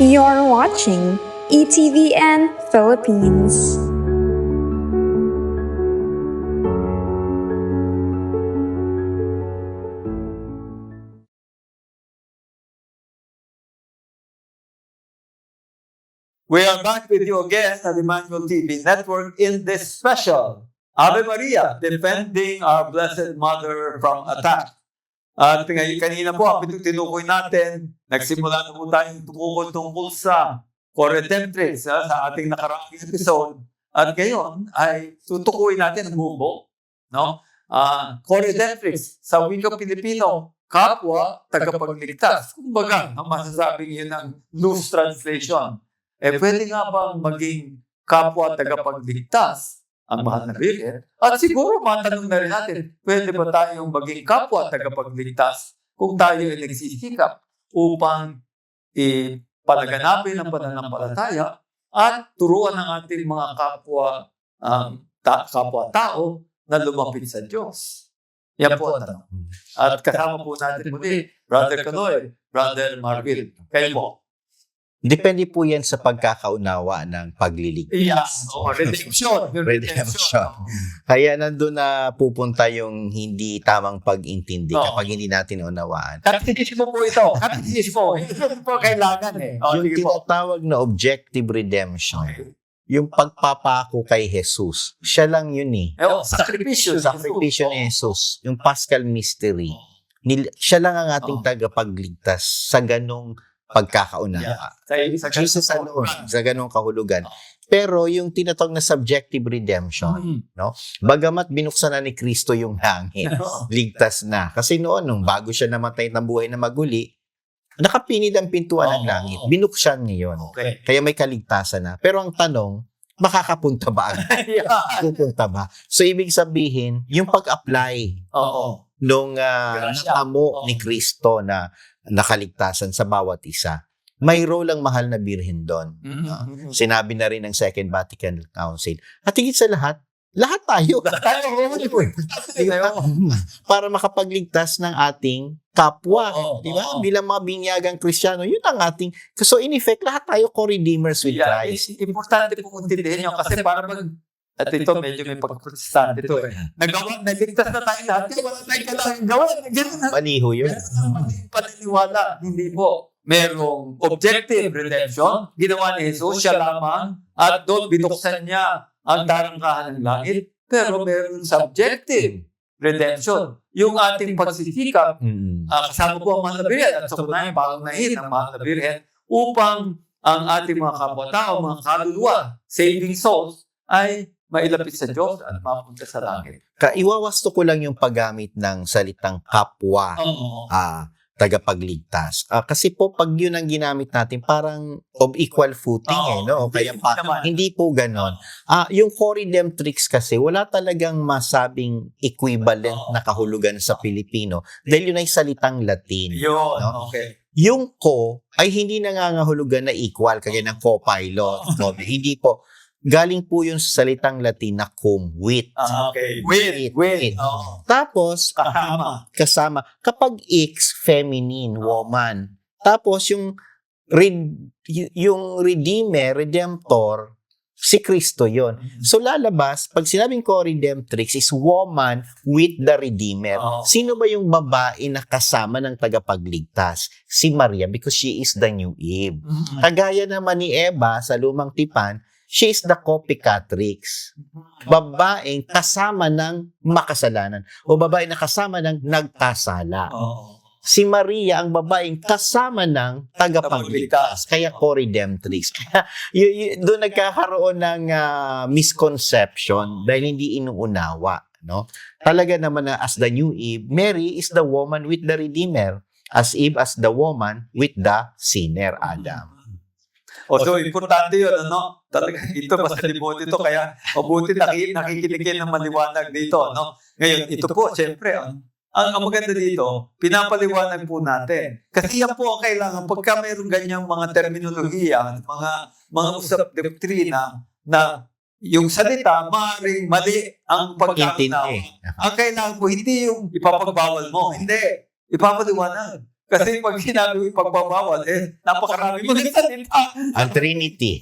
You're watching ETVN Philippines. We are back with you again at Emmanuel TV Network in this special Ave Maria, defending our Blessed Mother from attack. At kanina po, ang tinukoy natin, nagsimula na po tayong tumukod tungkol sa co-redemptrix sa ating nakaraang episode. At ngayon ay tutukuyin natin ang buo. No? Co-redemptrix, sa wikang Pilipino, kapwa tagapagligtas. Kumbaga, ang masasabing yun ng loose translation. Pwede nga bang maging kapwa tagapagligtas ang mahal na Birhen? At siguro matanong na rin natin, pwede ba tayong maging kapwa tagapagligtas kung tayo ay nagsisikap upang palaganapin ang pananampalataya at turuan ang ating mga kapwa-tao na lumapit sa Diyos? Yan po ang tanong. At kasama po natin muli, Brother Canoy, Brother Marvil. Kayo po. Depende po yan sa pagkakaunawa ng pagliligtas. Yes. Redemption. Redemption. Kaya nandun na pupunta yung hindi tamang pag-intindi kapag hindi natin unawaan. Katekismo po ito. Katekismo. Ito po kailangan eh. Yung tinatawag na objective redemption, yung pagpapako kay Jesus, siya lang yun eh. Sakripisyo. Sakripisyo ni Jesus, yung Paschal Mystery. Siya lang ang ating tagapagligtas sa ganong pagkakaunawa. Jesus alone, sa ganong kahulugan. Pero yung tinatawag na subjective redemption, no? Bagamat binuksan na ni Kristo yung langit, ligtas na. Kasi noon, nung bago siya namatay ng buhay na maguli, nakapinid ang pintuan ng langit. Binuksan niya yun. Kaya may kaligtasan na. Pero ang tanong, makakapunta ba? Pupunta ba? So, ibig sabihin, yung pag-apply nung natamo ni Kristo na nakaligtasan sa bawat isa, may role ang mahal na Birhen doon. Sinabi na rin ng Second Vatican Council. At higit sa lahat tayo. Para makapagligtas ng ating kapwa. Di ba? Bilang mga binyagang Kristiyano, yun ang ating... So in effect, lahat tayo co-redeemers with Christ. Importante po intindihin nyo kasi para at ito medyo may pag-protestant ito eh. Nagligtas na tayo lahat kaya wala tayong kailangan gawin. Maliho yun. Paniniwala, hindi po. Merong objective redemption, ginawa ni Jesus, siya lamang, at doon binuksan niya ang tarangkahan ng langit. Pero meron subjective redemption. Yung ating pagsisikap, kasama po ang mahal na Birhen at sa kunayan, pangunahin ang mahal na Birhen upang ang ating mga kapwa-tao, mga kaluluwa, saving souls, ay mailapit sa Diyos at mapunta sa langit. Iwawasto ko lang yung paggamit ng salitang kapwa, tagapagligtas. Kasi po, pag yun ang ginamit natin, parang of equal footing no? Kaya hindi po ganon. Yung co-redemptrix kasi, wala talagang masabing equivalent na kahulugan sa Pilipino dahil yun ay salitang Latin. Yun, no? Yung co ay hindi nangangahulugan na equal, kagaya ng co-pilot. Hindi po. Galing po yung salitang Latin na cum, with. With. Tapos, kasama. Kapag X, feminine, woman. Tapos, yung Redeemer, Redemptor, si Kristo yon. So, lalabas, pag sinabing ko Redemptrix is woman with the Redeemer. Sino ba yung babae na kasama ng tagapagligtas? Si Maria, because she is the new Eve. Kagaya naman ni Eva sa lumang tipan, she is the copycatrix. Babaeng kasama ng makasalanan o babae na kasama ng nagkasala. Si Maria ang babaeng kasama ng tagapagligtas. Kaya co-redemptrix. Kaya doon nagkakaroon ng misconception dahil hindi inuunawa. No? Talaga naman na as the new Eve, Mary is the woman with the Redeemer. As Eve as the woman with the sinner, Adam. So, importante yun, ano? Talaga, ito, basta libot ito, kaya mabuti nakikinig ng maliwanag dito, no? Ngayon, ito po, siyempre, ang maganda dito, pinapaliwanag po natin. Kasi yan po ang kailangan, pagka mayroong ganyang mga terminolohiya, mga usap doktrina, na yung salita, maaaring mali ang pagkakaunawa. Ang kailangan po, hindi yung ipapagbawal mo, hindi, ipapaliwanag. Kasi pag sinabi yung pagbabawal, napakarami mo ng salita. Ang Trinity.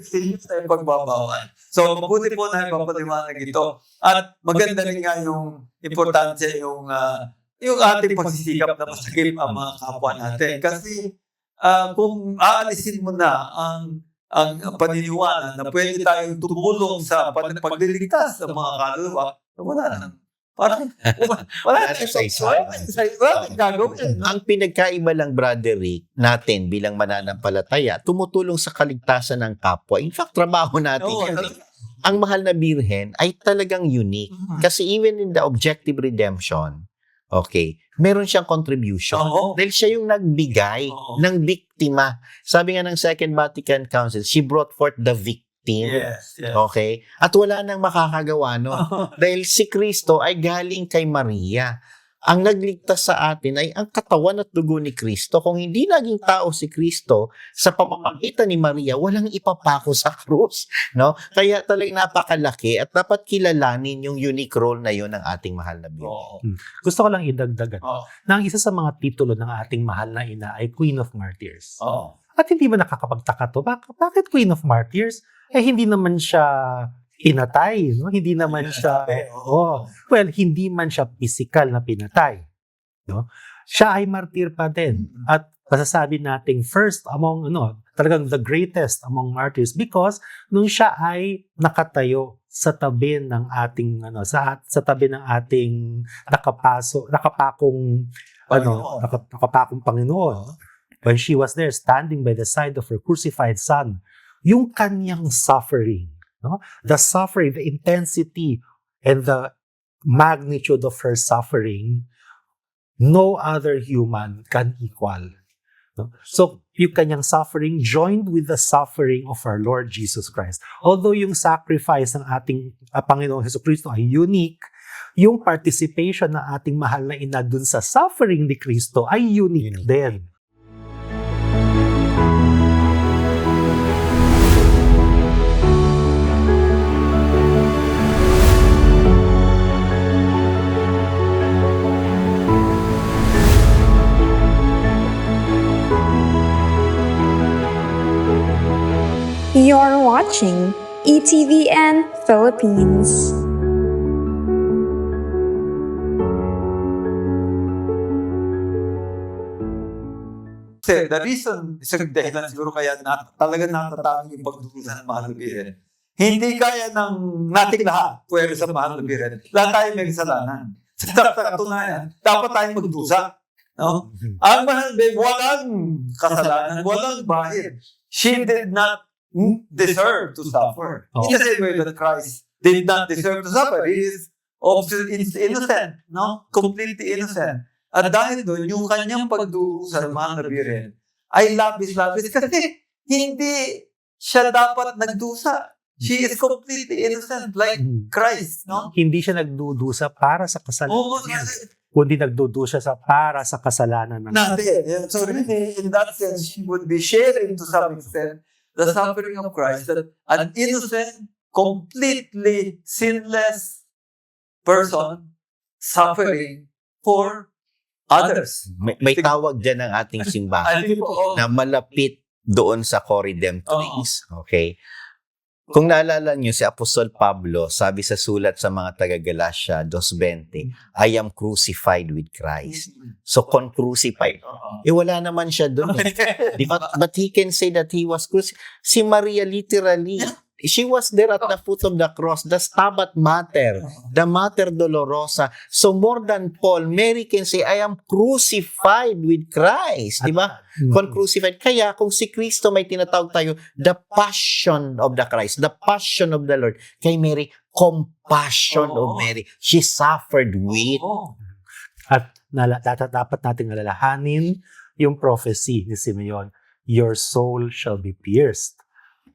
Serious na yung pagbabawal. So, mabuti po na ipapaliwanag ito. At maganda rin nga yung importansya yung ating pagsisikap na masakip ang mga kapwa natin. Kasi kung aalisin mo na ang paniniwala na pwede tayong tumulong sa pagliligtas sa mga kaluluwa, wala na. Parang, wala na yung gagawin. Ang pinagkaiba lang, Brother Rick, natin bilang mananampalataya, tumutulong sa kaligtasan ng kapwa. In fact, trabaho natin. Oo, yan. Ang mahal na birhen ay talagang unique. Kasi even in the objective redemption, okay, meron siyang contribution. Oo. Dahil siya yung nagbigay Oo. ng biktima. Sabi nga ng Second Vatican Council, she brought forth the victim. Yes. Okay? At wala nang makakagawa, no? Dahil si Kristo ay galing kay Maria. Ang nagligtas sa atin ay ang katawan at dugo ni Kristo. Kung hindi naging tao si Kristo, sa pamamagitan ni Maria, walang ipapako sa krus. No? Kaya talagang napakalaki at dapat kilalanin yung unique role na yun ng ating mahal na Birhen. Oo. Gusto ko lang idagdagan Oo. na ang isa sa mga titulo ng ating mahal na ina ay Queen of Martyrs. Oo. At hindi ba nakakapagtaka to? Bakit Queen of Martyrs? Hindi naman siya pinatay, no? Hindi naman siya, well, hindi man siya physical na pinatay, no? Siya ay martir pa din. At masasabi nating first among, talagang the greatest among martyrs because nung siya ay nakatayo sa tabi ng ating, sa tabi ng ating nakapakong Panginoon. When she was there standing by the side of her crucified son, yung kanyang suffering, no? The suffering, the intensity, and the magnitude of her suffering, no other human can equal. No? So, yung kanyang suffering joined with the suffering of our Lord Jesus Christ. Although yung sacrifice ng ating Panginoon Jesucristo ay unique, yung participation ng ating mahal na ina dun sa suffering ni Kristo ay unique din. You're watching ETVN Philippines. Kasi the reason, isang dahilan siguro kaya talaga natatanong yung pagdudusa ng mahal na Birhen. Hindi kaya ng nating lahat pwede sa mahal na Birhen. Lahat tayo may kasalanan. Sa katunayan, dapat tayong magdusa. No? Ang mahal na Birhen, walang kasalanan, walang bahid. She did not deserve to suffer. In the same way that Christ did not deserve to suffer. He is innocent, no? Completely innocent. At dahil doon, yung kanyang pagdurusa ng mahal na Birhen ay labis-labis kasi hindi siya dapat nagdusa. She is completely innocent like Christ, no? Hindi siya nagdudusa para sa kasalanan. Oo, kundi nagdudusa para sa kasalanan ng natin. So really, in that sense, she would be sharing to some extent the suffering of Christ, that an innocent, completely sinless person suffering for others. May tawag dyan ng ating simbahan na malapit doon sa co-redemptrix. Okay? Kung naalala nyo, si Apostol Pablo, sabi sa sulat sa mga taga-Galatia 2:20, I am crucified with Christ. So, crucified. Wala naman siya doon. But he can say that he was crucified. Si Maria literally, she was there at the foot of the cross, the Stabat Mater, the Mater Dolorosa. So more than Paul, Mary can say, I am crucified with Christ. Diba? Crucified. Kaya kung si Kristo may tinatawag tayo, the passion of the Christ, the passion of the Lord. Kay Mary, compassion of Mary. She suffered with. At dapat nating alalahanin yung prophecy ni Simeon, your soul shall be pierced.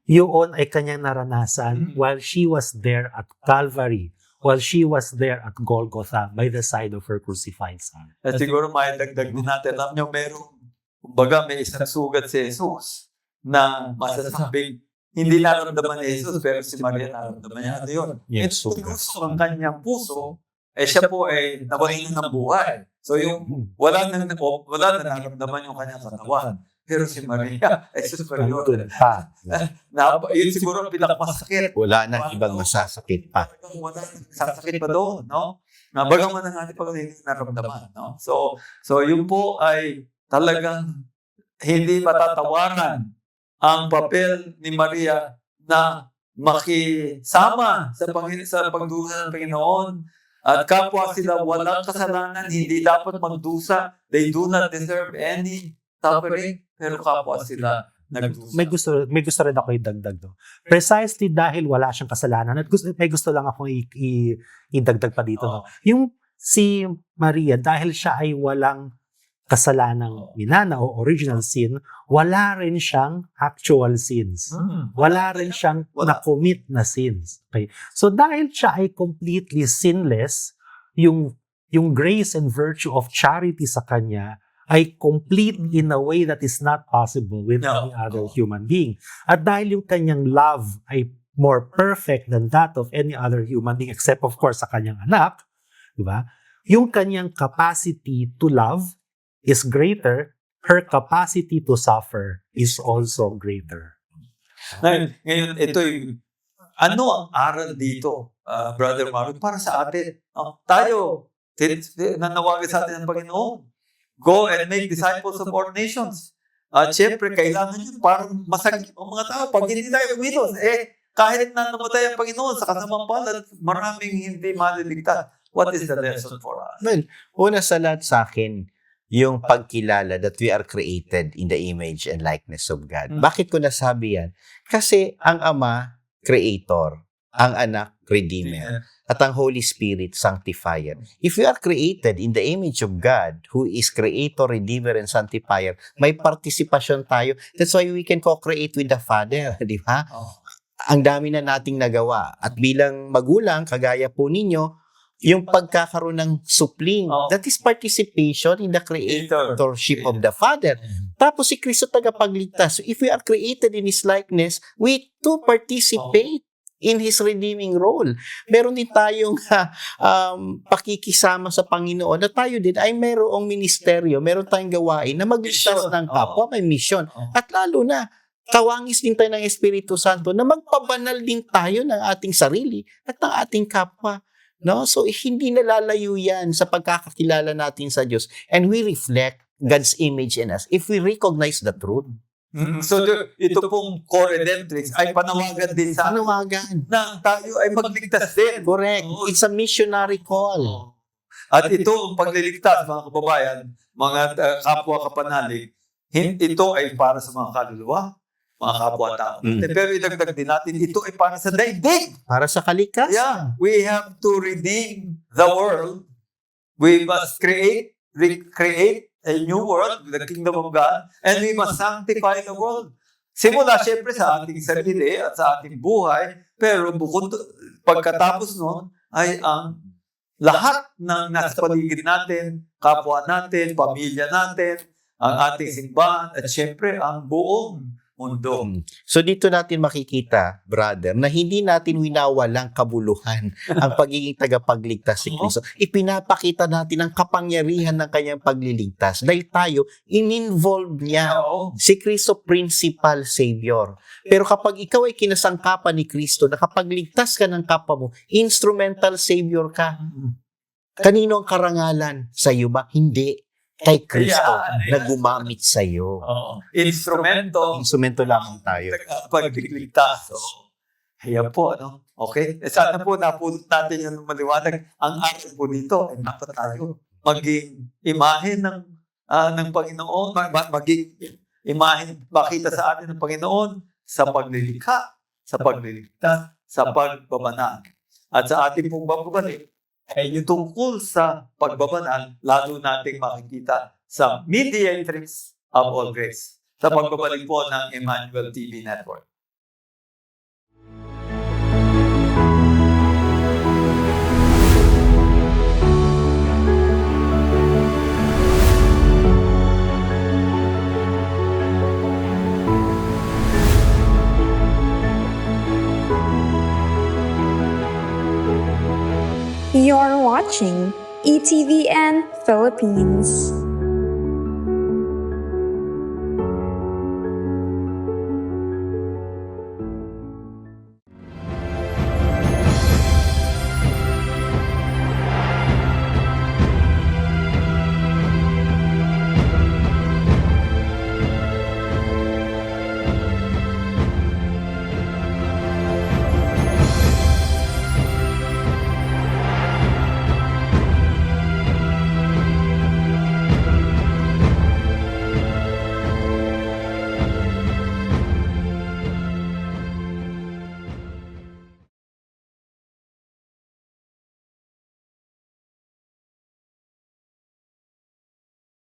Yun ay kanyang naranasan while she was there at Calvary, while she was there at Golgotha by the side of her crucified son. At siguro may dagdag din natin. Alam nyo, kumbaga may isang sugat si Jesus na masasabing hindi naramdaman ni Jesus pero si Maria naramdaman niya. Ano yun? Yes, Ito ang kanyang puso siya po ay nawalan ng buhay. So yung wala na nararamdaman yung kanyang katawan. Pero si Maria ay superior. Yun siguro ang pinakamasakit. Wala nang ibang masasakit pa. Wala nang sasakit pa doon, no? Bagaman ang ating pag-hindi naramdaman, no? So yun po ay talagang hindi matatawaran ang papel ni Maria na makisama sa pagdusa ng Panginoon at kapwa sila walang kasalanan, hindi dapat magdusa. They do not deserve any suffering, pero kapwa sila nagdusa. May gusto rin ako idagdag, no? Precisely dahil wala siyang kasalanan at may gusto lang ako idagdag pa dito, no? Yung si Maria, dahil siya ay walang kasalanang minana o original sin, wala rin siyang actual sins. Wala rin siyang na-commit na sins. Okay? So dahil siya ay completely sinless, yung grace and virtue of charity sa kanya ay complete in a way that is not possible with any other human being. At dahil yung kanyang love ay more perfect than that of any other human being except of course sa kanyang anak, di ba? Yung kanyang capacity to love is greater, her capacity to suffer is also greater. Ngayon, ano ang aral dito, Brother Marvin, para sa atin? Tayo, nanawagan sa atin ng Panginoon. Go and make disciples of all nations. Siyempre, kailangan yun para masakit ang mga tao. Pag hindi tayo umilos, kahit na namatay ang Panginoon sa kasamang palad, maraming hindi maliligtas. What is the lesson for us? Well, una sa lahat sa akin, yung pagkilala that we are created in the image and likeness of God. Bakit ko nasabi yan? Kasi ang Ama, Creator. Ang Anak, Redeemer. At ang Holy Spirit, Sanctifier. If we are created in the image of God, who is Creator, Redeemer, and Sanctifier, may partisipasyon tayo. That's why we can co-create with the Father. Di ba? Ang dami na nating nagawa. At bilang magulang, kagaya po ninyo, yung pagkakaroon ng supling, that is participation in the creatorship of the Father. Tapos si Kristo tagapagligtas. So if we are created in His likeness, we too participate in His redeeming role. Meron din tayong pakikisama sa Panginoon na tayo din ay mayroong ministeryo, meron tayong gawain na magligtas ng kapwa, may mission. At lalo na, tawangis din tayo ng Espiritu Santo na magpabanal din tayo ng ating sarili at ng ating kapwa. No? So, hindi nalalayo yan sa pagkakakilala natin sa Diyos. And we reflect God's image in us if we recognize the truth. So, ito pong co-redemptrix ay panawagan din sa na tayo ay magligtas din. Correct. It's a missionary call. At ito, ang pagliligtas, mga kababayan, mga kapwa kapanalig, ito ay para sa mga kaluluwa, mga kapwa-tao. Pero idagdag din natin, ito ay para sa daigdig. Para sa kalikasan. Yeah, we have to redeem the world. We must create a new world, the kingdom of God, and we must sanctify the world. Simula siyempre sa ating sarili at sa ating buhay, pero pagkatapos nun ay ang lahat ng nasa paligid natin, kapwa natin, pamilya natin, ang ating simbahan, at siyempre ang buong mundo. So dito natin makikita, brother, na hindi natin winawalang kabuluhan ang pagiging tagapagligtas si Kristo. Ipinapakita natin ang kapangyarihan ng kanyang pagliligtas dahil tayo, in-involve niya si Kristo, principal Savior. Pero kapag ikaw ay kinasangkapan ni Kristo, nakapagligtas ka ng kapwa mo, instrumental Savior ka. Kanino ang karangalan? Sa iyo ba? Hindi. Kay Kristo na gumamit sa iyo. Instrumento lamang tayo. Pagligtas. Ayan po, no? Okay? Sana po napulot natin yung maliwanag. Ang akin po dito ay dapat tayo maging imahe ng Panginoon, maging imahe makita sa atin ng Panginoon sa paglilikha, sa pagliligtas, sa pagbabanal. At sa ating pong babalik, ay yung tungkol sa pagbabanal, lalo nating makikita sa Mediatrix of All Grace, sa pagbabalik po ng Emmanuel TV Network. You're watching watching ETVN Philippines.